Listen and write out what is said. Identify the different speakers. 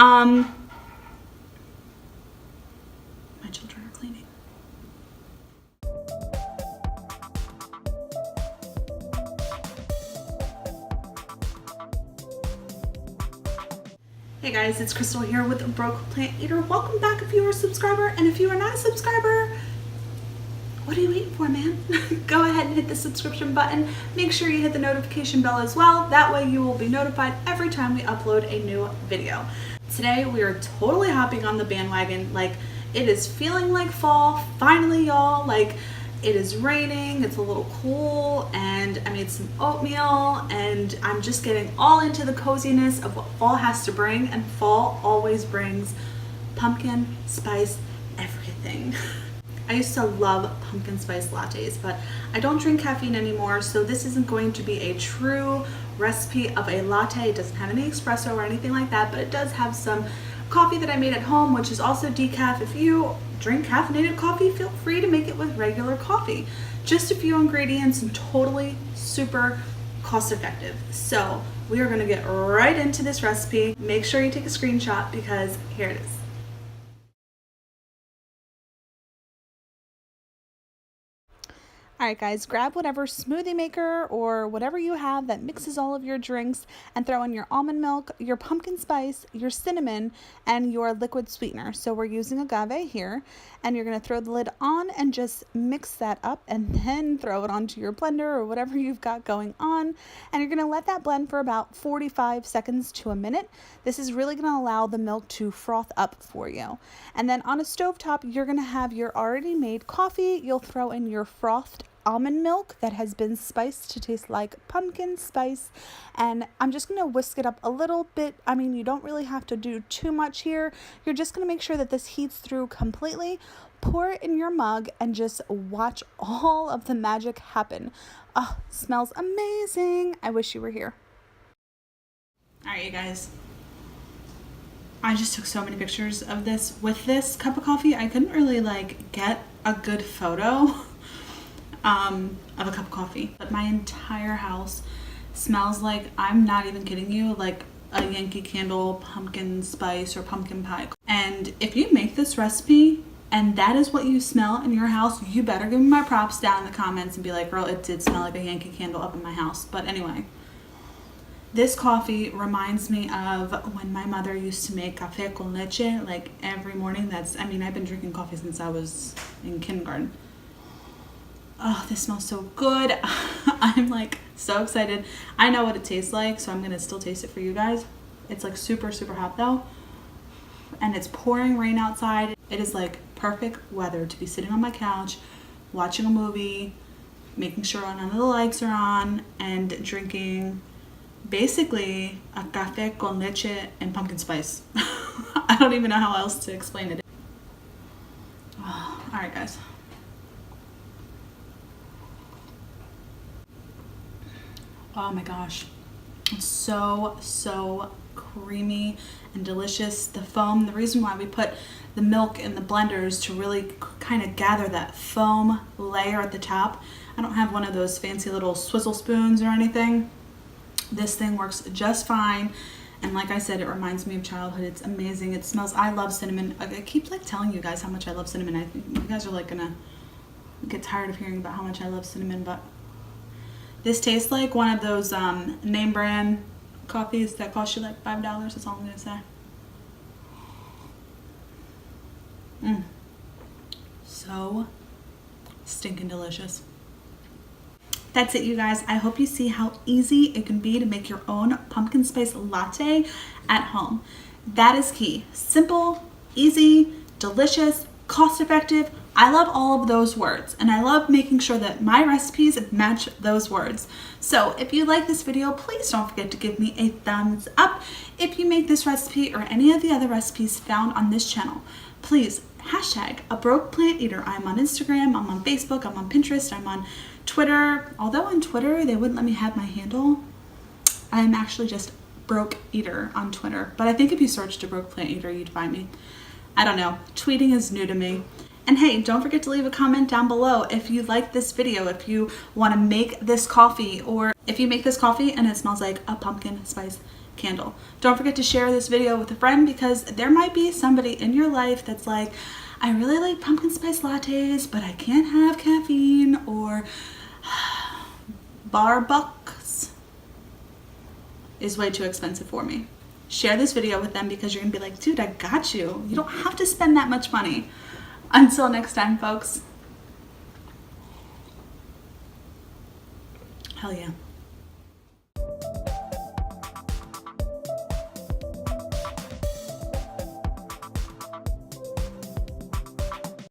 Speaker 1: My children are cleaning. Hey guys, it's Crystal here with Broke Plant Eater. Welcome back if you are a subscriber, and if you are not a subscriber, what are you waiting for, man? Go ahead and hit the subscription button. Make sure you hit the notification bell as well. That way you will be notified every time we upload a new video. Today we are totally hopping on the bandwagon. Like, it is feeling like fall, finally, y'all. Like, it is raining, it's a little cool, and I made some oatmeal, and I'm just getting all into the coziness of what fall has to bring, and fall always brings pumpkin spice everything. I used to love pumpkin spice lattes, but I don't drink caffeine anymore, so this isn't going to be a true recipe of a latte. It doesn't have any espresso or anything like that, but it does have some coffee that I made at home, which is also decaf. If you drink caffeinated coffee, feel free to make it with regular coffee. Just a few ingredients and totally super cost effective. So we are going to get right into this recipe. Make sure you take a screenshot because here it is. Alright guys, grab whatever smoothie maker or whatever you have that mixes all of your drinks and throw in your almond milk, your pumpkin spice, your cinnamon, and your liquid sweetener. So we're using agave here, and you're going to throw the lid on and just mix that up and then throw it onto your blender or whatever you've got going on, and you're going to let that blend for about 45 seconds to a minute. This is really going to allow the milk to froth up for you. And then on a stovetop, you're going to have your already made coffee. You'll throw in your frothed almond milk that has been spiced to taste like pumpkin spice, and I'm just going to whisk it up a little bit. I mean, you don't really have to do too much here. You're just going to make sure that this heats through completely. Pour it in your mug and just watch all of the magic happen. Oh, it smells amazing. I wish you were here. All right, you guys, I just took so many pictures of this with this cup of coffee. I couldn't really get a good photo of a cup of coffee, but my entire house smells like, I'm not even kidding you, like a Yankee Candle pumpkin spice or pumpkin pie. And if you make this recipe and that is what you smell in your house, you better give me my props down in the comments and be like, girl, it did smell like a Yankee Candle up in my house. But anyway, this coffee reminds me of when my mother used to make café con leche like every morning. I mean, I've been drinking coffee since I was in kindergarten. Oh, this smells so good. I'm like so excited. I know what it tastes like, so I'm gonna still taste it for you guys. It's like super, super hot though. And it's pouring rain outside. It is like perfect weather to be sitting on my couch, watching a movie, making sure none of the lights are on, and drinking basically a café con leche and pumpkin spice. I don't even know how else to explain it. Oh, all right, guys. Oh my gosh, it's so creamy and delicious. The foam, the reason why we put the milk in the blender is to really kind of gather that foam layer at the top. I don't have one of those fancy little swizzle spoons or anything. This thing works just fine, and like I said, it reminds me of childhood. It's amazing. It smells, I love cinnamon. I keep telling you guys how much I love cinnamon. I think you guys are gonna get tired of hearing about how much I love cinnamon, but this tastes like one of those name brand coffees that cost you like $5. That's all I'm gonna say. So stinking delicious. That's it, you guys. I hope you see how easy it can be to make your own pumpkin spice latte at home. That is key. Simple, easy, delicious, cost effective. I love all of those words, and I love making sure that my recipes match those words. So if you like this video, please don't forget to give me a thumbs up. If you make this recipe or any of the other recipes found on this channel, please hashtag a broke plant eater. I'm on Instagram, I'm on Facebook, I'm on Pinterest, I'm on Twitter. Although on Twitter they wouldn't let me have my handle, I am actually just broke eater on Twitter. But I think if you searched a broke plant eater, you'd find me. I don't know, tweeting is new to me. And hey, don't forget to leave a comment down below if you like this video, if you want to make this coffee, or if you make this coffee and it smells like a pumpkin spice candle. Don't forget to share this video with a friend, because there might be somebody in your life that's like, I really like pumpkin spice lattes, but I can't have caffeine, or Starbucks is way too expensive for me. Share this video with them, because you're gonna be like, dude, I got you. You don't have to spend that much money. Until next time, folks. Hell yeah.